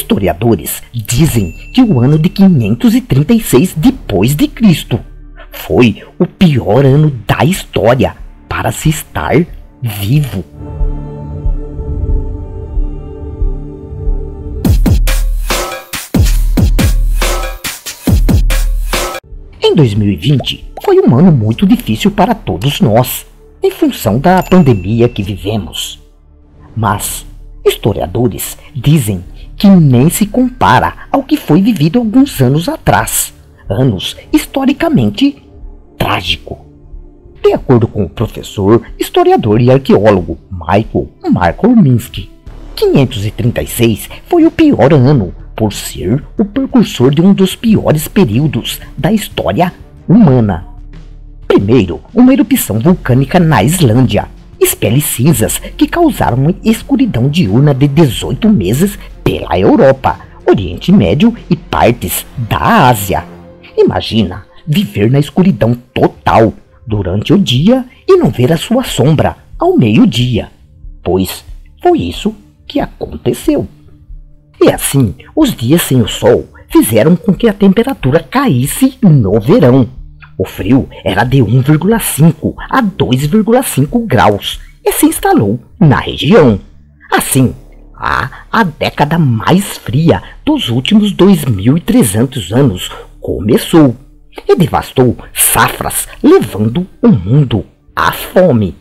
Historiadores dizem que o ano de 536 depois de Cristo foi o pior ano da história para se estar vivo. Em 2020 foi um ano muito difícil para todos nós, em função da pandemia que vivemos. Mas historiadores dizem que nem se compara ao que foi vivido alguns anos atrás, anos historicamente trágicos. De acordo com o professor, historiador e arqueólogo Michael Minsky, 536 foi o pior ano, por ser o precursor de um dos piores períodos da história humana. Primeiro, uma erupção vulcânica na Islândia expele cinzas que causaram uma escuridão diurna de 18 meses pela Europa, Oriente Médio e partes da Ásia. Imagina viver na escuridão total durante o dia e não ver a sua sombra ao meio-dia, pois foi isso que aconteceu. E assim, os dias sem o sol fizeram com que a temperatura caísse no verão. O frio era de 1,5 a 2,5 graus e se instalou na região. Assim, a década mais fria dos últimos 2.300 anos começou e devastou safras, levando o mundo à fome.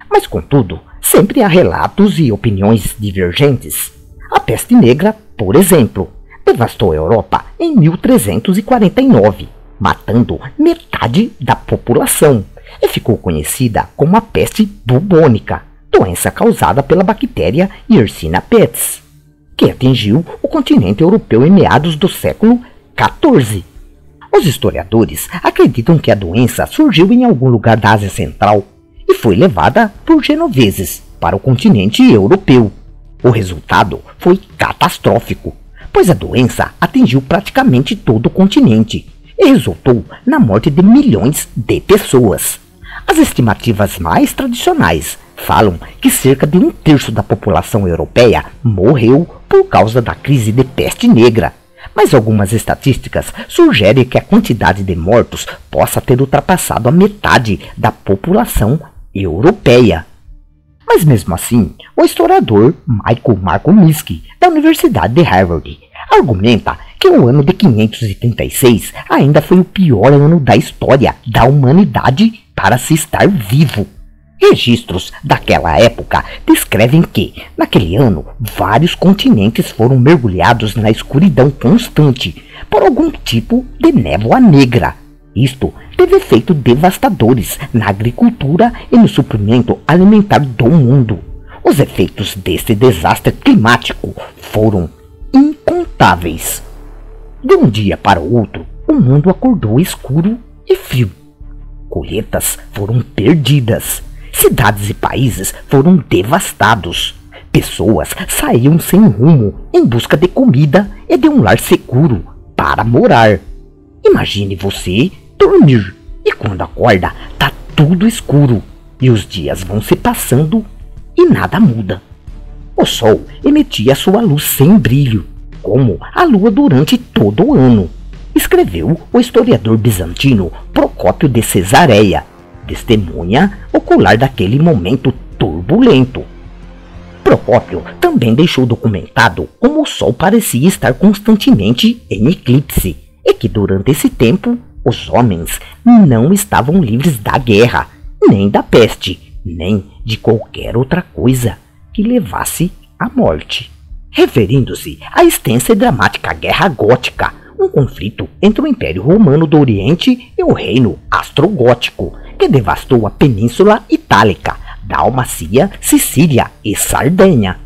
Mas contudo, sempre há relatos e opiniões divergentes. A peste negra, por exemplo, devastou a Europa em 1349, matando metade da população, e ficou conhecida como a peste bubônica, doença causada pela bactéria Yersinia pestis, que atingiu o continente europeu em meados do século XIV. Os historiadores acreditam que a doença surgiu em algum lugar da Ásia Central e foi levada por genoveses para o continente europeu. O resultado foi catastrófico, pois a doença atingiu praticamente todo o continente e resultou na morte de milhões de pessoas. As estimativas mais tradicionais falam que cerca de 1/3 da população europeia morreu por causa da crise de peste negra, mas algumas estatísticas sugerem que a quantidade de mortos possa ter ultrapassado a metade da população europeia. Mas mesmo assim, o historiador Michael Minsky, da Universidade de Harvard, argumenta que o ano de 536 ainda foi o pior ano da história da humanidade para se estar vivo. Registros daquela época descrevem que, naquele ano, vários continentes foram mergulhados na escuridão constante por algum tipo de névoa negra. Isto teve efeitos devastadores na agricultura e no suprimento alimentar do mundo. Os efeitos deste desastre climático foram incontáveis. De um dia para o outro, o mundo acordou escuro e frio. Colheitas foram perdidas. Cidades e países foram devastados. Pessoas saíam sem rumo em busca de comida e de um lar seguro para morar. Imagine você dormir e quando acorda tá tudo escuro e os dias vão se passando e nada muda. O sol emitia sua luz sem brilho, como a lua durante todo o ano, escreveu o historiador bizantino Procópio de Cesareia, testemunha ocular daquele momento turbulento. Procópio também deixou documentado como o sol parecia estar constantemente em eclipse e que durante esse tempo os homens não estavam livres da guerra, nem da peste, nem de qualquer outra coisa que levasse à morte. Referindo-se à extensa e dramática Guerra Gótica, um conflito entre o Império Romano do Oriente e o Reino Astrogótico, que devastou a Península Itálica, Dalmácia, Sicília e Sardenha.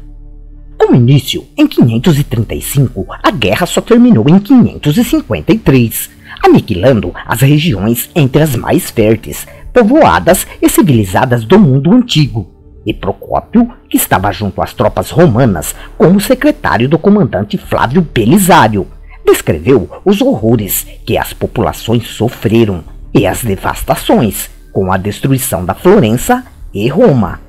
Com início em 535, a guerra só terminou em 553, aniquilando as regiões entre as mais férteis, povoadas e civilizadas do mundo antigo. E Procópio, que estava junto às tropas romanas como secretário do comandante Flávio Belisário, descreveu os horrores que as populações sofreram e as devastações com a destruição da Florença e Roma.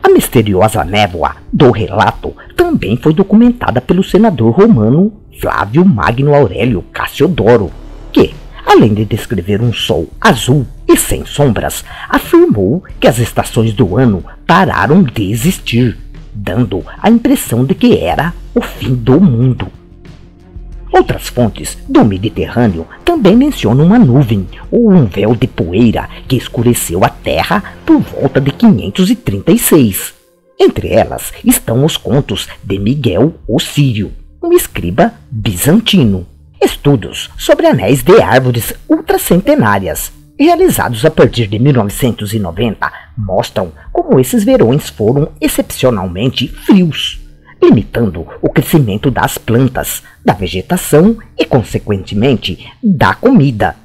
A misteriosa névoa do relato também foi documentada pelo senador romano Flávio Magno Aurélio Cassiodoro, que, além de descrever um sol azul e sem sombras, afirmou que as estações do ano pararam de existir, dando a impressão de que era o fim do mundo. Outras fontes do Mediterrâneo também mencionam uma nuvem ou um véu de poeira que escureceu a Terra por volta de 536. Entre elas estão os contos de Miguel o Sírio, um escriba bizantino. Estudos sobre anéis de árvores ultracentenárias, realizados a partir de 1990, mostram como esses verões foram excepcionalmente frios, limitando o crescimento das plantas, da vegetação e, consequentemente, da comida.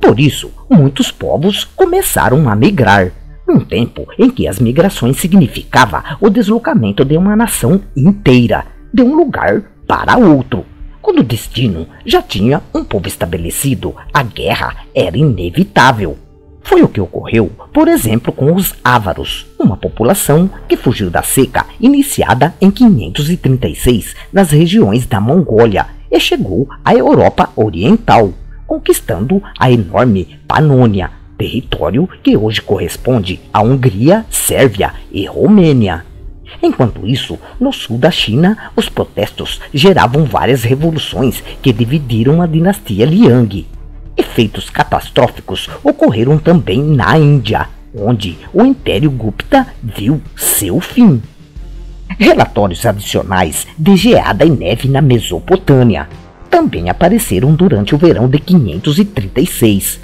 Por isso, muitos povos começaram a migrar, num tempo em que as migrações significavam o deslocamento de uma nação inteira, de um lugar para outro. Quando o destino já tinha um povo estabelecido, a guerra era inevitável. Foi o que ocorreu, por exemplo, com os ávaros, uma população que fugiu da seca iniciada em 536 nas regiões da Mongólia e chegou à Europa Oriental, conquistando a enorme Panônia, território que hoje corresponde à Hungria, Sérvia e Romênia. Enquanto isso, no sul da China, os protestos geravam várias revoluções que dividiram a dinastia Liang. Efeitos catastróficos ocorreram também na Índia, onde o Império Gupta viu seu fim. Relatórios adicionais de geada e neve na Mesopotâmia também apareceram durante o verão de 536.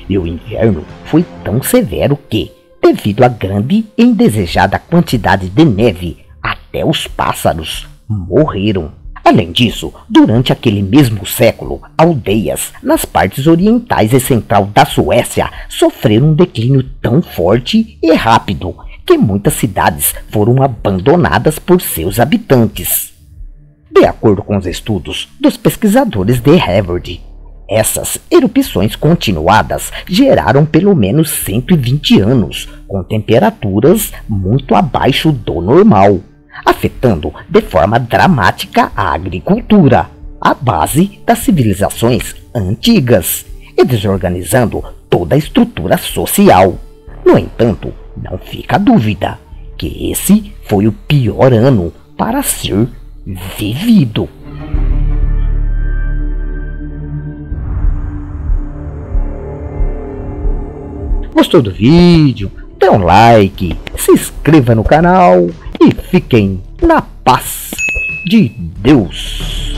E o inverno foi tão severo que, devido à grande e indesejada quantidade de neve, até os pássaros morreram. Além disso, durante aquele mesmo século, aldeias nas partes orientais e central da Suécia sofreram um declínio tão forte e rápido que muitas cidades foram abandonadas por seus habitantes. De acordo com os estudos dos pesquisadores de Harvard, essas erupções continuadas geraram pelo menos 120 anos, com temperaturas muito abaixo do normal, afetando de forma dramática a agricultura, a base das civilizações antigas, e desorganizando toda a estrutura social. No entanto, não fica dúvida que esse foi o pior ano para ser vivido. Gostou do vídeo? Dê um like, se inscreva no canal e fiquem na paz de Deus.